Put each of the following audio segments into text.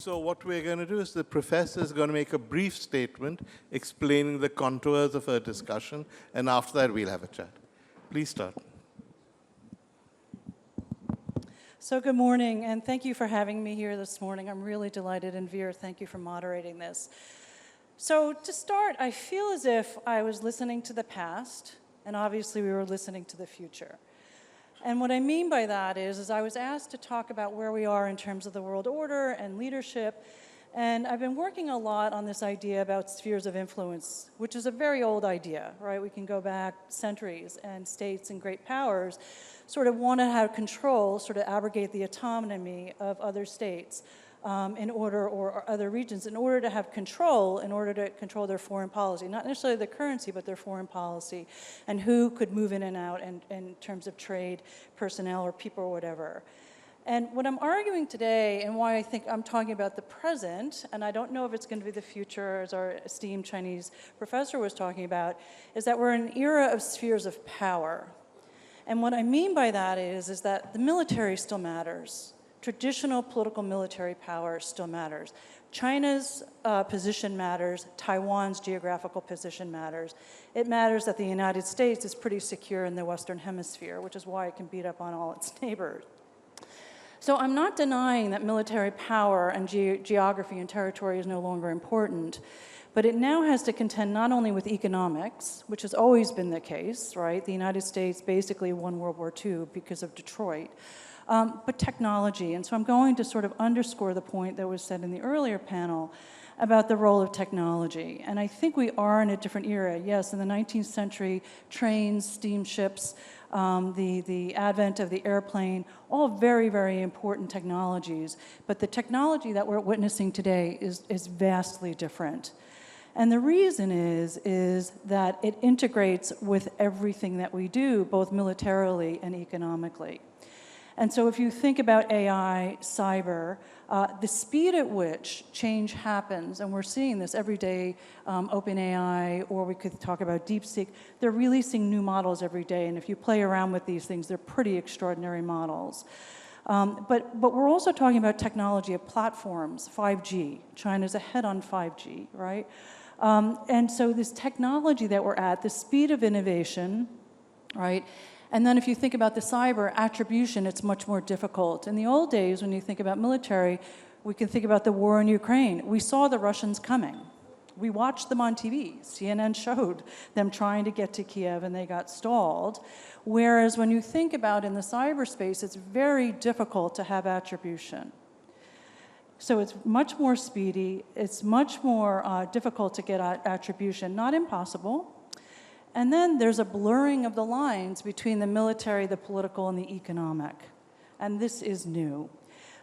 So what we're going to do is the professor is going to make a brief statement explaining the contours of her discussion, and after that we'll have a chat. Please start. So good morning, and thank you for having me here this morning. I'm really delighted, and Veer, thank you for moderating this. So to start, I feel as if I was listening to the past, and obviously we were listening to the future. And what I mean by that is I was asked to talk about where we are in terms of the world order and leadership, and I've been working a lot on this idea about spheres of influence, which is a very old idea, right? We can go back centuries, and states and great powers sort of want to have control, sort of abrogate the autonomy of other states or other regions in order to have control, in order to control their foreign policy, not necessarily the currency, but their foreign policy, and who could move in and out in terms of trade, personnel, or people, or whatever. And what I'm arguing today, and why I think I'm talking about the present, and I don't know if it's going to be the future, as our esteemed Chinese professor was talking about, is that we're in an era of spheres of power. And what I mean by that is that the military still matters. Traditional political military power still matters. China's position matters. Taiwan's geographical position matters. It matters that the United States is pretty secure in the Western Hemisphere, which is why it can beat up on all its neighbors. So I'm not denying that military power and geography and territory is no longer important, but it now has to contend not only with economics, which has always been the case, right? The United States basically won World War II because of Detroit, but technology. And so I'm going to sort of underscore the point that was said in the earlier panel about the role of technology. And I think we are in a different era. Yes, in the 19th century, trains, steamships, the advent of the airplane, all very, very important technologies. But the technology that we're witnessing today is vastly different. And the reason is that it integrates with everything that we do, both militarily and economically. And so if you think about AI, cyber, the speed at which change happens, and we're seeing this every day, OpenAI, or we could talk about DeepSeek, they're releasing new models every day, and if you play around with these things, they're pretty extraordinary models. But we're also talking about technology of platforms, 5G. China's ahead on 5G, right? And so this technology that we're at, the speed of innovation, right? And then if you think about the cyber attribution, it's much more difficult. In the old days, when you think about military, we can think about the war in Ukraine. We saw the Russians coming. We watched them on TV. CNN showed them trying to get to Kiev, and they got stalled. Whereas when you think about in the cyberspace, it's very difficult to have attribution. So it's much more speedy. It's much more difficult to get attribution. Not impossible. And then there's a blurring of the lines between the military, the political, and the economic. And this is new.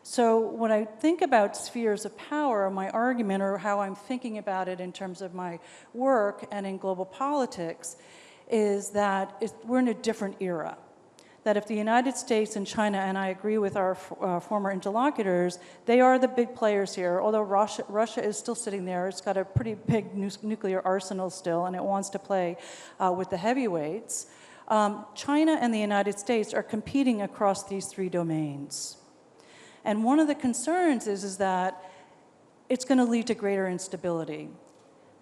So when I think about spheres of power, my argument, or how I'm thinking about it in terms of my work and in global politics, is that we're in a different era. That if the United States and China, and I agree with our former interlocutors, they are the big players here, although Russia is still sitting there. It's got a pretty big nuclear arsenal still, and it wants to play with the heavyweights. China and the United States are competing across these three domains. And one of the concerns is that it's going to lead to greater instability.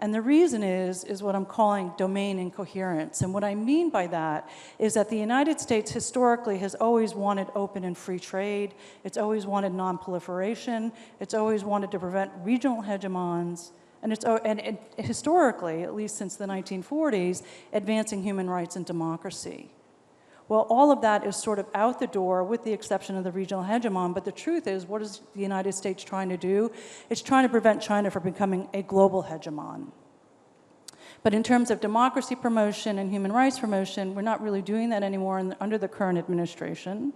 And the reason is what I'm calling domain incoherence. And what I mean by that is that the United States historically has always wanted open and free trade. It's always wanted non-proliferation. It's always wanted to prevent regional hegemons. And historically, at least since the 1940s, advancing human rights and democracy. Well, all of that is sort of out the door with the exception of the regional hegemon, but the truth is, what is the United States trying to do? It's trying to prevent China from becoming a global hegemon. But in terms of democracy promotion and human rights promotion, we're not really doing that anymore under the current administration.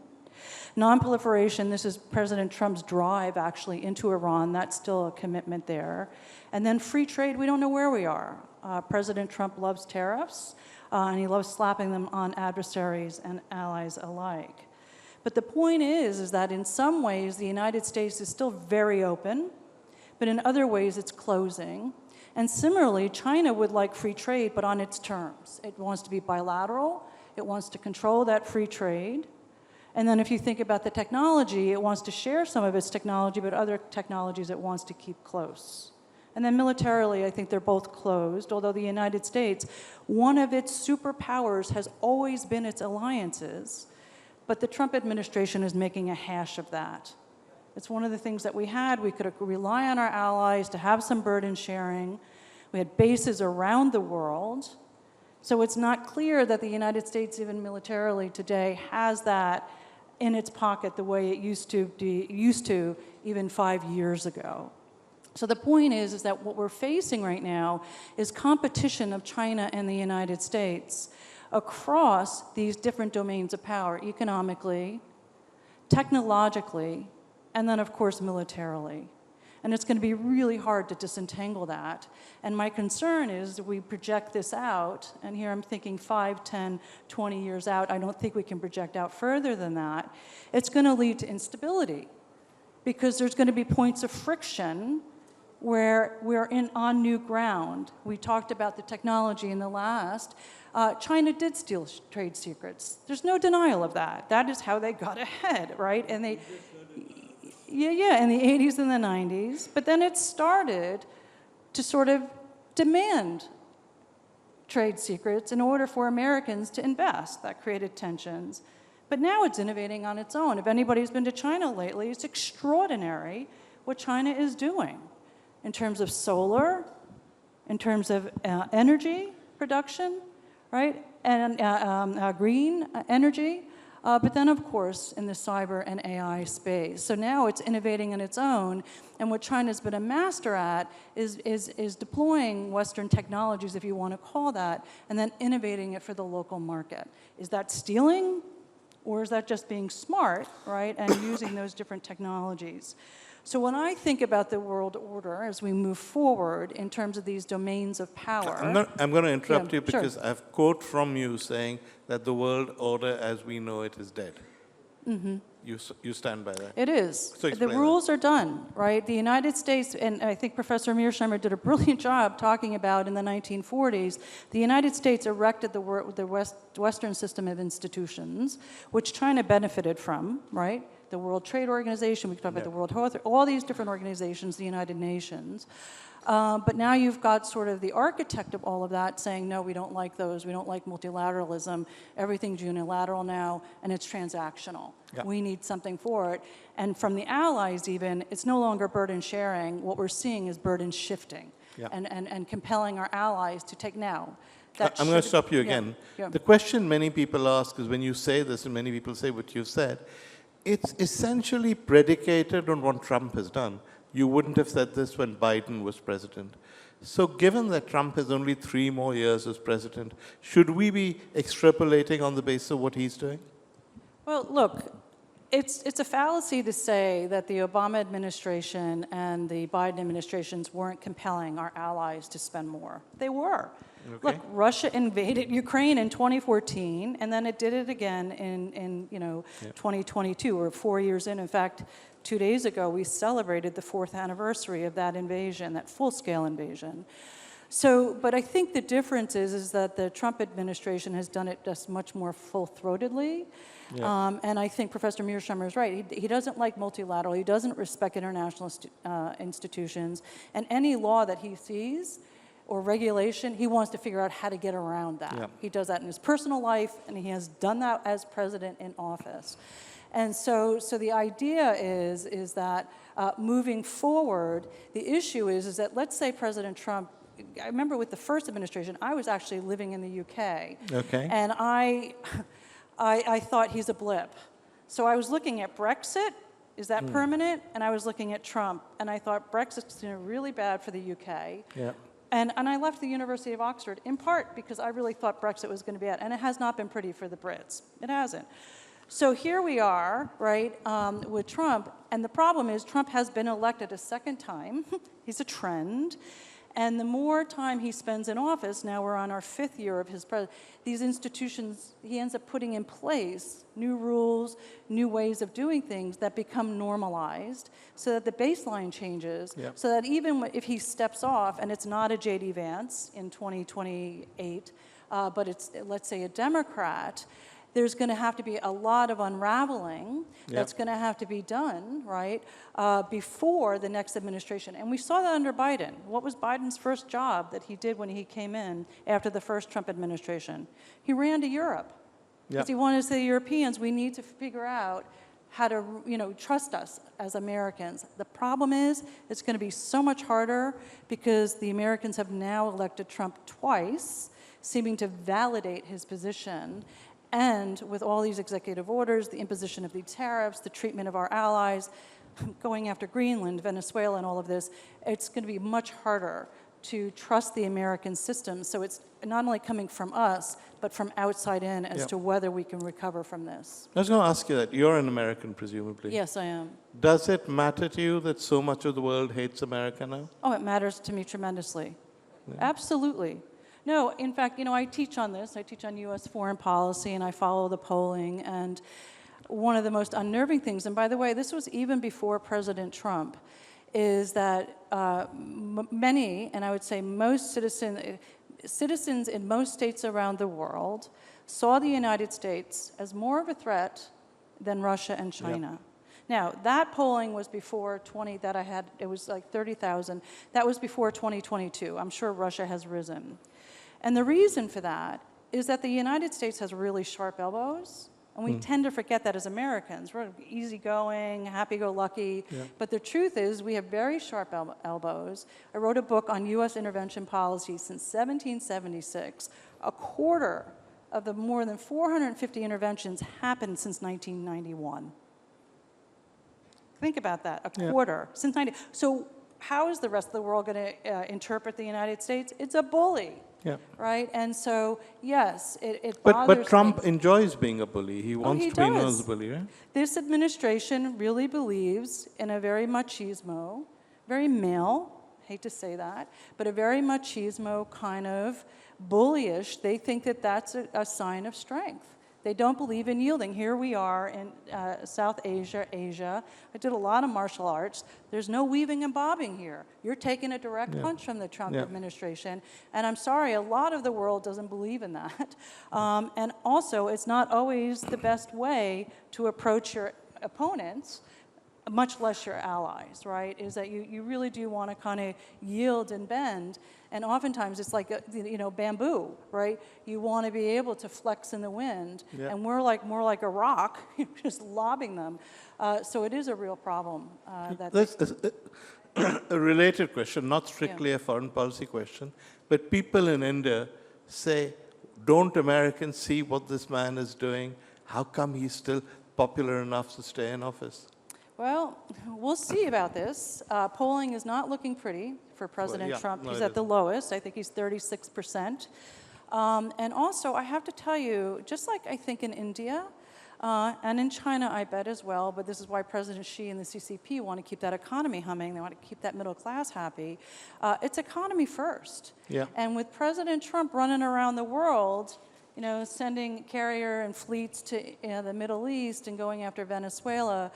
Non-proliferation, this is President Trump's drive actually into Iran, that's still a commitment there. And then free trade, we don't know where we are. President Trump loves tariffs. And he loves slapping them on adversaries and allies alike. But the point is that in some ways, the United States is still very open, but in other ways, it's closing. And similarly, China would like free trade, but on its terms. It wants to be bilateral. It wants to control that free trade. And then if you think about the technology, it wants to share some of its technology, but other technologies it wants to keep close. And then militarily, I think they're both closed, although the United States, one of its superpowers has always been its alliances, but the Trump administration is making a hash of that. It's one of the things that we had. We could rely on our allies to have some burden sharing. We had bases around the world. So it's not clear that the United States, even militarily today, has that in its pocket the way it used to even 5 years ago. So the point is that what we're facing right now is competition of China and the United States across these different domains of power, economically, technologically, and then, of course, militarily. And it's going to be really hard to disentangle that. And my concern is that we project this out, and here I'm thinking 5, 10, 20 years out. I don't think we can project out further than that. It's going to lead to instability because there's going to be points of friction where we're on new ground. We talked about the technology in the last. China did steal trade secrets. There's no denial of that. That is how they got ahead, right? And they... Yeah, in the 80s and the 90s. But then it started to sort of demand trade secrets in order for Americans to invest. That created tensions. But now it's innovating on its own. If anybody's been to China lately, it's extraordinary what China is doing in terms of solar, in terms of energy production, right? And green energy. But then, of course, in the cyber and AI space. So now it's innovating on its own, and what China's been a master at is deploying Western technologies, if you want to call that, and then innovating it for the local market. Is that stealing, or is that just being smart, right, and using those different technologies? So when I think about the world order as we move forward in terms of these domains of power... I'm going to interrupt you because sure. I have a quote from you saying that the world order as we know it is dead. Mm-hmm. You stand by that? It is. So the rules are done, right? The United States, and I think Professor Mearsheimer did a brilliant job talking about in the 1940s, the United States erected the Western system of institutions, which China benefited from, right? The World Trade Organization, we talked about the World Health, all these different organizations, the United Nations. But now you've got sort of the architect of all of that saying, no, we don't like those, we don't like multilateralism, everything's unilateral now, and it's transactional. Yeah. We need something for it. And from the allies even, it's no longer burden sharing. What we're seeing is burden shifting and compelling our allies to take now. I'm going to stop you again. Yeah. The question many people ask is when you say this, and many people say what you've said, it's essentially predicated on what Trump has done. You wouldn't have said this when Biden was president. So given that Trump has only 3 more years as president, should we be extrapolating on the basis of what he's doing? Well, look, it's a fallacy to say that the Obama administration and the Biden administrations weren't compelling our allies to spend more. They were. Okay. Look, Russia invaded Ukraine in 2014, and then it did it again in 2022, or 4 years in. In fact, 2 days ago, we celebrated the 4th anniversary of that invasion, that full-scale invasion. So, but I think the difference is that the Trump administration has done it just much more full-throatedly. Yeah. And I think Professor Mearsheimer is right. He doesn't like multilateral. He doesn't respect international institutions. And any law that he sees or regulation, he wants to figure out how to get around that. Yeah. He does that in his personal life, and he has done that as president in office. And so the idea is that moving forward, the issue is that let's say President Trump, I remember with the first administration, I was actually living in the UK. Okay. And I thought he's a blip. So I was looking at Brexit, is that permanent? And I was looking at Trump, and I thought Brexit's really bad for the UK. Yeah. And I left the University of Oxford, in part because I really thought Brexit was going to be bad. And it has not been pretty for the Brits. It hasn't. So here we are, right, with Trump. And the problem is Trump has been elected a second time. He's a trend. And the more time he spends in office, now we're on our 5th year of his presidency, these institutions, he ends up putting in place new rules, new ways of doing things that become normalized so that the baseline changes, so that even if he steps off, and it's not a J.D. Vance in 2028, but it's, let's say, a Democrat, there's going to have to be a lot of unraveling that's going to have to be done, right, before the next administration. And we saw that under Biden. What was Biden's first job that he did when he came in after the first Trump administration? He ran to Europe. Because he wanted to say to the Europeans, we need to figure out how to, trust us as Americans. The problem is, it's going to be so much harder because the Americans have now elected Trump twice, seeming to validate his position. And with all these executive orders, the imposition of these tariffs, the treatment of our allies, going after Greenland, Venezuela, and all of this, it's going to be much harder to trust the American system. So it's not only coming from us, but from outside in as to whether we can recover from this. I was going to ask you that. You're an American, presumably. Yes, I am. Does it matter to you that so much of the world hates America now? Oh, it matters to me tremendously. Absolutely. No, in fact, I teach on this. I teach on U.S. foreign policy, and I follow the polling. And one of the most unnerving things, and by the way, this was even before President Trump, is that many, and I would say most citizens in most states around the world saw the United States as more of a threat than Russia and China. Now, that polling was before it was like 30,000. That was before 2022. I'm sure Russia has risen. And the reason for that is that the United States has really sharp elbows, and we tend to forget that as Americans. We're easygoing, happy-go-lucky, but the truth is we have very sharp elbows. I wrote a book on U.S. intervention policy since 1776. A quarter of the more than 450 interventions happened since 1991. Think about that, a quarter since 90. So how is the rest of the world going to interpret the United States? It's a bully. Right? And so, yes, it bothers But Trump enjoys being a bully. He wants to be known as a bully, right? This administration really believes in a very machismo, very male, hate to say that, but a very machismo kind of bullyish. They think that that's a sign of strength. They don't believe in yielding. Here we are in South Asia. I did a lot of martial arts. There's no weaving and bobbing here. You're taking a direct punch from the Trump administration. And I'm sorry, a lot of the world doesn't believe in that. And also, it's not always the best way to approach your opponents, much less your allies, right? Is that you really do want to kind of yield and bend. And oftentimes it's like, bamboo, right? You want to be able to flex in the wind. And we're more like a rock, just lobbing them. So it is a real problem. That's a related question, not strictly a foreign policy question, but people in India say, don't Americans see what this man is doing? How come he's still popular enough to stay in office? Well, we'll see about this. Polling is not looking pretty for President Trump. He's at the lowest. I think he's 36%. And also, I have to tell you, just like I think in India, and in China, I bet as well, but this is why President Xi and the CCP want to keep that economy humming. They want to keep that middle class happy. It's economy first. And with President Trump running around the world, sending carrier and fleets to the Middle East and going after Venezuela,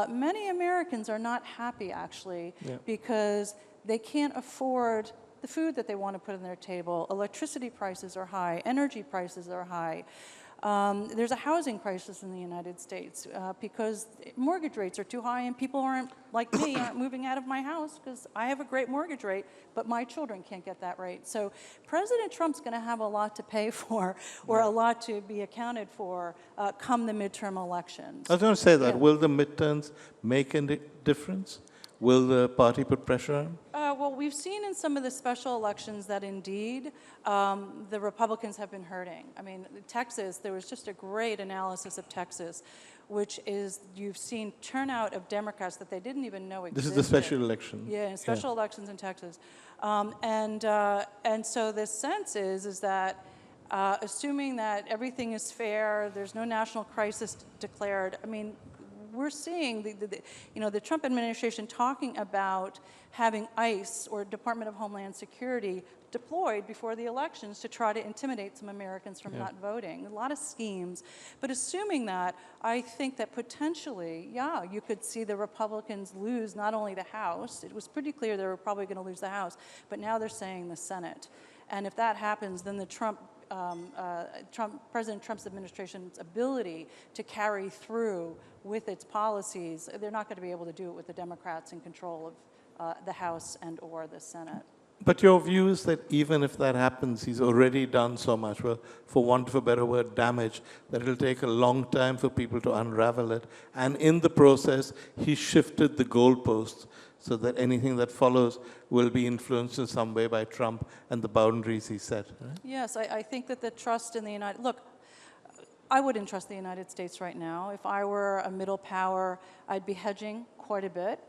many Americans are not happy, actually, because they can't afford the food that they want to put on their table. Electricity prices are high. Energy prices are high. There's a housing crisis in the United States because mortgage rates are too high and people aren't, like me, aren't moving out of my house because I have a great mortgage rate, but my children can't get that rate. So President Trump's going to have a lot to pay for or a lot to be accounted for come the midterm elections. I was going to say that. Will the midterms make a difference? Will the party put pressure on him? Well, we've seen in some of the special elections that indeed the Republicans have been hurting. I mean, Texas, there was just a great analysis of Texas, which is you've seen turnout of Democrats that they didn't even know existed. This is the special election. Yeah, special elections in Texas. And so the sense is that assuming that everything is fair, there's no national crisis declared, I mean, we're seeing the Trump administration talking about having ICE or Department of Homeland Security deployed before the elections to try to intimidate some Americans from not voting. A lot of schemes. But assuming that, I think that potentially, you could see the Republicans lose not only the House, it was pretty clear they were probably going to lose the House, but now they're saying the Senate. And if that happens, then the Trump President Trump's administration's ability to carry through with its policies, they're not going to be able to do it with the Democrats in control of the House and or the Senate. But your view is that even if that happens, he's already done so much, well, for want of a better word, damage, that it'll take a long time for people to unravel it. And in the process, he shifted the goalposts so that anything that follows will be influenced in some way by Trump and the boundaries he set. Right? Yes, I think that the trust in the look, I wouldn't trust the United States right now. If I were a middle power, I'd be hedging quite a bit.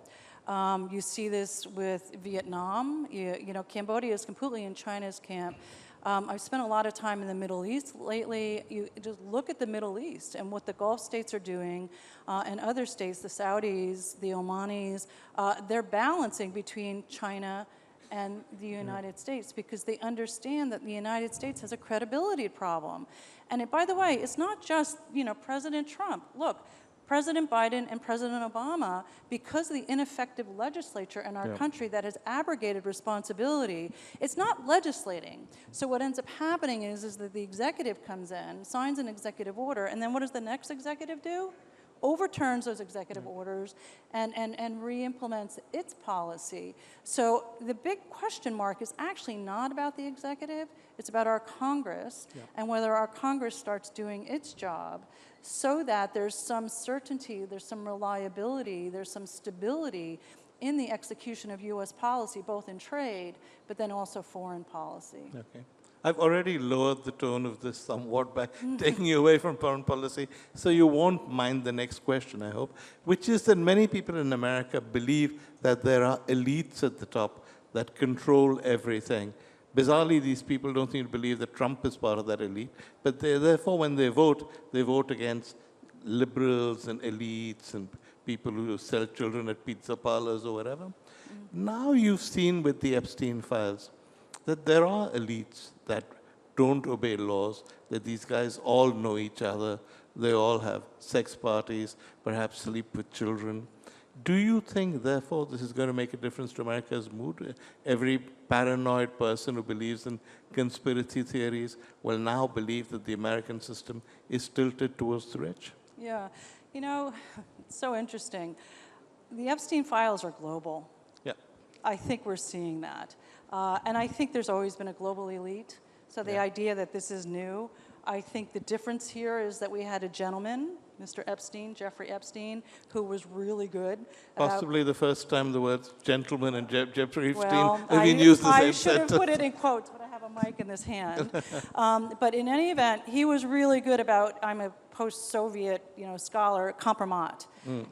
You see this with Vietnam. You know, Cambodia is completely in China's camp. I've spent a lot of time in the Middle East lately. You just look at the Middle East and what the Gulf states are doing, and other states, the Saudis, the Omanis, they're balancing between China and the United States because they understand that the United States has a credibility problem. And by the way, it's not just, you know, President Trump. Look, President Biden and President Obama, because of the ineffective legislature in our country that has abrogated responsibility, it's not legislating. So what ends up happening is that the executive comes in, signs an executive order, and then what does the next executive do? Overturns those executive orders and re-implements its policy. So the big question mark is actually not about the executive, it's about our Congress and whether our Congress starts doing its job so that there's some certainty, there's some reliability, there's some stability in the execution of U.S. policy, both in trade, but then also foreign policy. Okay. I've already lowered the tone of this somewhat by taking you away from foreign policy, so you won't mind the next question, I hope, which is that many people in America believe that there are elites at the top that control everything. Bizarrely, these people don't seem to believe that Trump is part of that elite, but therefore, when they vote against liberals and elites and people who sell children at pizza parlors or whatever. Now you've seen with the Epstein files that there are elites that don't obey laws, that these guys all know each other, they all have sex parties, perhaps sleep with children. Do you think, therefore, this is going to make a difference to America's mood? Every paranoid person who believes in conspiracy theories will now believe that the American system is tilted towards the rich? Yeah, you know, it's so interesting. The Epstein files are global. Yeah. I think we're seeing that. And I think there's always been a global elite. So the idea that this is new, I think the difference here is that we had a gentleman, Mr. Epstein, Jeffrey Epstein, who was really good. Possibly the first time the words gentleman and Jeffrey Epstein Well, have been used the same I should have sentence. put it in quotes, but I have a mic in this hand. But in any event, he was really good about, I'm a post-Soviet, scholar, compromat,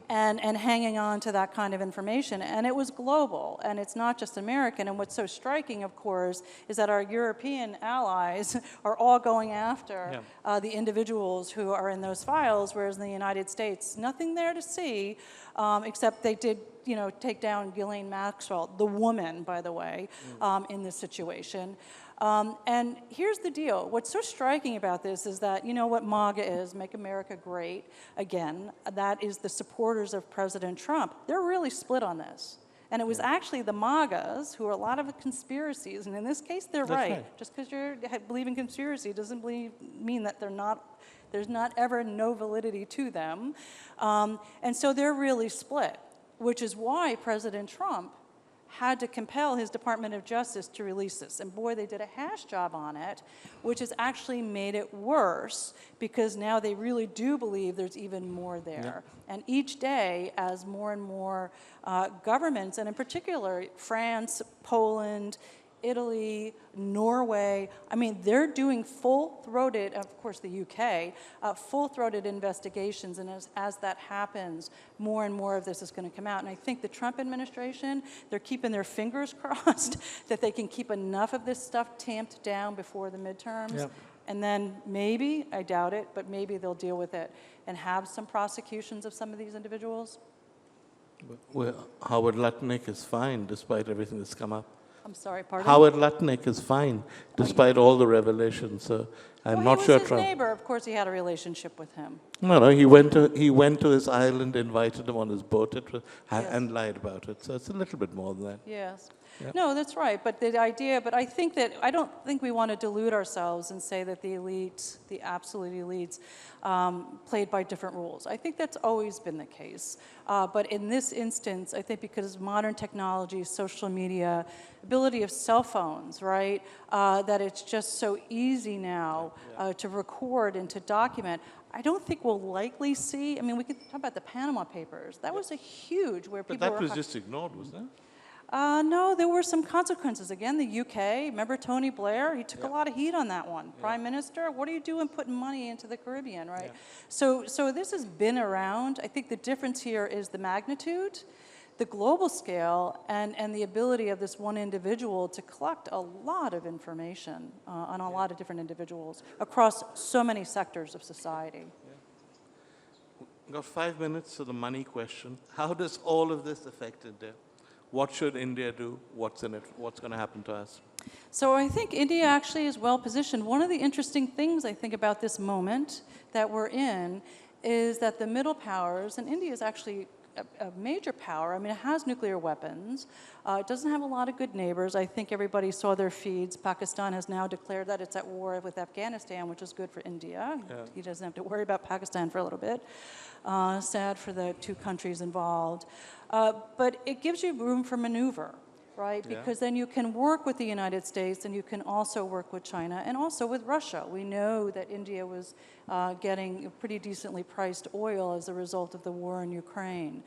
and hanging on to that kind of information. And it was global, and it's not just American. And what's so striking, of course, is that our European allies are all going after the individuals who are in those files, whereas in the United States, nothing there to see, except they did, take down Ghislaine Maxwell, the woman, by the way, in this situation. And here's the deal. What's so striking about this is that, what MAGA is, Make America Great Again, that is the supporters of President Trump. They're really split on this. And it was actually the MAGAs, who are a lot of conspiracies, and in this case, they're right. Just because you believe in conspiracy doesn't mean that there's not ever no validity to them. And so they're really split, which is why President Trump had to compel his Department of Justice to release this. And boy, they did a hash job on it, which has actually made it worse because now they really do believe there's even more there. And each day, as more and more governments, and in particular France, Poland, Italy, Norway, they're doing full-throated, of course the UK, full-throated investigations, and as that happens, more and more of this is going to come out. And I think the Trump administration, they're keeping their fingers crossed that they can keep enough of this stuff tamped down before the midterms. And then maybe, I doubt it, but maybe they'll deal with it and have some prosecutions of some of these individuals. Well, Howard Lutnick is fine despite everything that's come up. I'm sorry, pardon? Howard Lutnick is fine, despite all the revelations. So I'm not sure He was his Trump. neighbor. Of course, he had a relationship with him. No, he went to his island, invited him on his boat, and lied about it. So it's a little bit more than that. Yes. Yeah. No, that's right. But the idea, but I don't think we want to delude ourselves and say that the elites, the absolute elites, played by different rules. I think that's always been the case. But in this instance, I think because of modern technology, social media, ability of cell phones, right, that it's just so easy now to record and to document. I don't think we'll likely see, I mean, we could talk about the Panama Papers. That was a huge, where people But that was just ignored, wasn't it? No, there were some consequences. Again, the UK, remember Tony Blair? He took a lot of heat on that one. Prime Minister, what are you doing putting money into the Caribbean, right? So this has been around. I think the difference here is the magnitude, the global scale, and the ability of this one individual to collect a lot of information on a lot of different individuals across so many sectors of society. We've got 5 minutes to the money question. How does all of this affect India? What should India do? What's in it? What's going to happen to us? So I think India actually is well positioned. One of the interesting things I think about this moment that we're in is that the middle powers, and India is actually a major power. I mean, it has nuclear weapons. It doesn't have a lot of good neighbors. I think everybody saw their feeds. Pakistan has now declared that it's at war with Afghanistan, which is good for India. Yeah. He doesn't have to worry about Pakistan for a little bit. Sad for the two countries involved. But it gives you room for maneuver, right? Because then you can work with the United States, and you can also work with China and also with Russia. We know that India was getting pretty decently priced oil as a result of the war in Ukraine.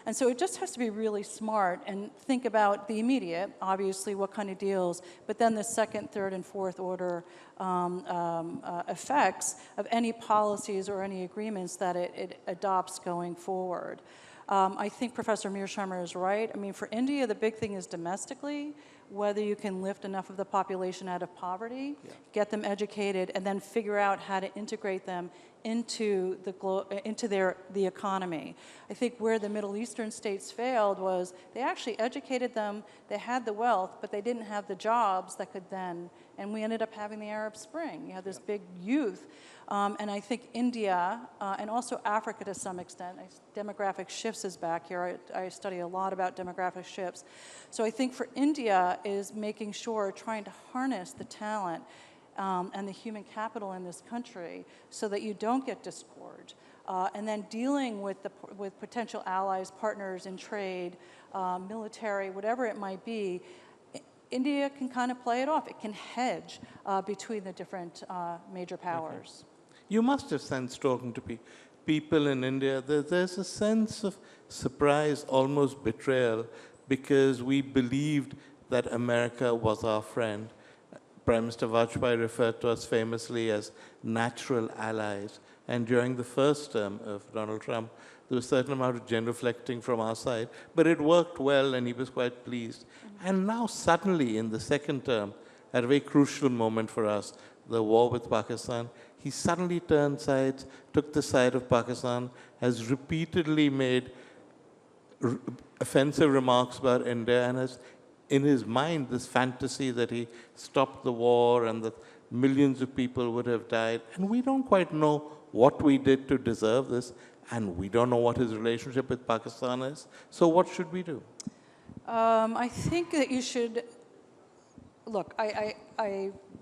And so it just has to be really smart and think about the immediate, obviously, what kind of deals, but then the second, third, and fourth order effects of any policies or any agreements that it adopts going forward. I think Professor Mearsharma is right. I mean, for India, the big thing is domestically, whether you can lift enough of the population out of poverty, get them educated, and then figure out how to integrate them into the economy. I think where the Middle Eastern states failed was they actually educated them, they had the wealth, but they didn't have the jobs that could then, and we ended up having the Arab Spring. You had this big youth. And I think India, and also Africa to some extent, demographic shifts is back here. I study a lot about demographic shifts. So I think for India is making sure, trying to harness the talent and the human capital in this country so that you don't get discord. And then dealing with potential allies, partners in trade, military, whatever it might be, India can kind of play it off. It can hedge between the different major powers. Okay. You must have sensed, talking to people in India, there's a sense of surprise, almost betrayal, because we believed that America was our friend. Prime Minister Vajpayee referred to us famously as natural allies. And during the first term of Donald Trump, there was a certain amount of genuflecting from our side, but it worked well and he was quite pleased. And now suddenly in the second term, at a very crucial moment for us, the war with Pakistan, he suddenly turned sides, took the side of Pakistan, has repeatedly made offensive remarks about India, and has in his mind this fantasy that he stopped the war and that millions of people would have died. And we don't quite know what we did to deserve this, and we don't know what his relationship with Pakistan is. So what should we do? I think that you should, look,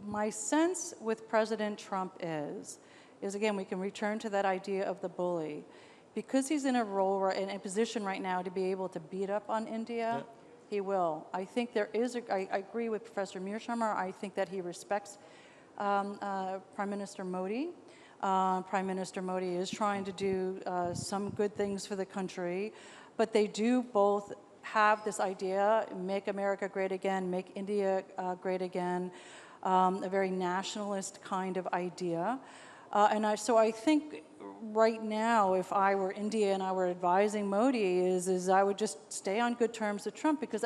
my sense with President Trump is again, we can return to that idea of the bully. Because he's in a position right now to be able to beat up on India, he will. I think there is, I agree with Professor Mearsharma. I think that he respects Prime Minister Modi. Prime Minister Modi is trying to do some good things for the country, but they do both have this idea, make America great again, make India great again, a very nationalist kind of idea. So I think right now, if I were India and I were advising Modi, is I would just stay on good terms with Trump, because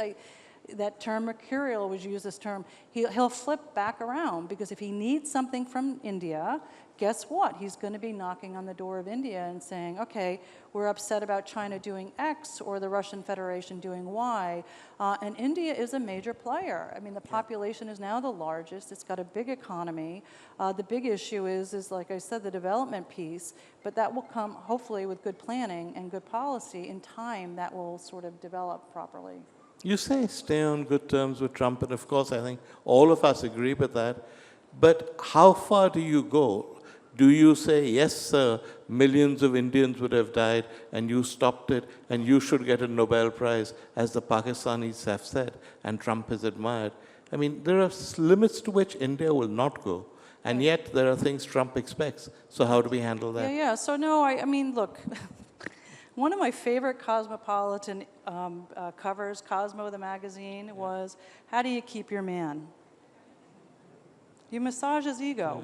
that term mercurial was used, this term, he'll flip back around, because if he needs something from India, guess what? He's going to be knocking on the door of India and saying, okay, we're upset about China doing X or the Russian Federation doing Y. And India is a major player. I mean, the population is now the largest. It's got a big economy. The big issue is, like I said, the development piece. But that will come, hopefully, with good planning and good policy. In time, that will sort of develop properly. You say stay on good terms with Trump, and of course I think all of us agree with that. But how far do you go? Do you say, yes, sir, millions of Indians would have died, and you stopped it, and you should get a Nobel Prize, as the Pakistanis have said, and Trump is admired? I mean, there are limits to which India will not go, and yet there are things Trump expects. So how do we handle that? Yeah. So no, I mean, look, one of my favorite Cosmopolitan covers, Cosmo the magazine, was, how do you keep your man? You massage his ego.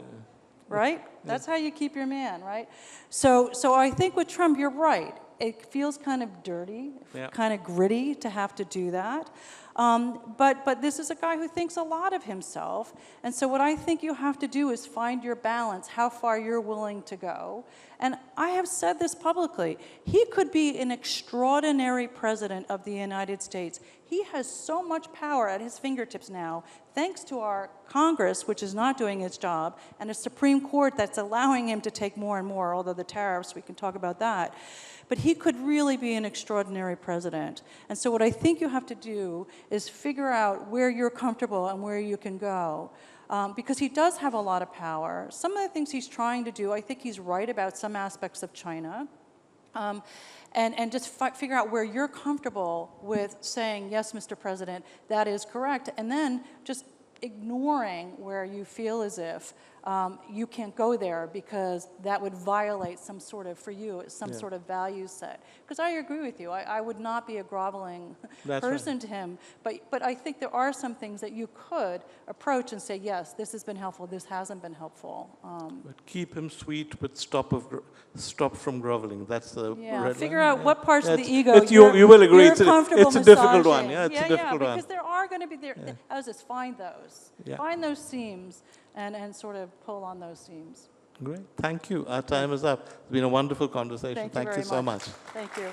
Right? That's how you keep your man, right? So I think with Trump, you're right. It feels kind of dirty, kind of gritty to have to do that. But this is a guy who thinks a lot of himself. And so what I think you have to do is find your balance, how far you're willing to go. And I have said this publicly. He could be an extraordinary president of the United States. He has so much power at his fingertips now, thanks to our Congress, which is not doing its job, and a Supreme Court that's allowing him to take more and more, although the tariffs, we can talk about that. But he could really be an extraordinary president. And so what I think you have to do is figure out where you're comfortable and where you can go. Because he does have a lot of power. Some of the things he's trying to do, I think he's right about some aspects of China. And just figure out where you're comfortable with saying, yes, Mr. President, that is correct. And then just ignoring where you feel as if you can't go there because that would violate some sort of, for you, some sort of value set. Because I agree with you. I would not be a groveling person to him. But I think there are some things that you could approach and say, yes, this has been helpful, this hasn't been helpful. But keep him sweet, but stop from groveling. That's the red figure line. out what parts of the ego you will agree. It's a difficult one. Massaging. Yeah, it's a difficult one. Because there are going to be, as is, find those. Find those seams and sort of pull on those seams. Great. Thank you. Our time is up. It's been a wonderful conversation. Thank you so much. Thank you.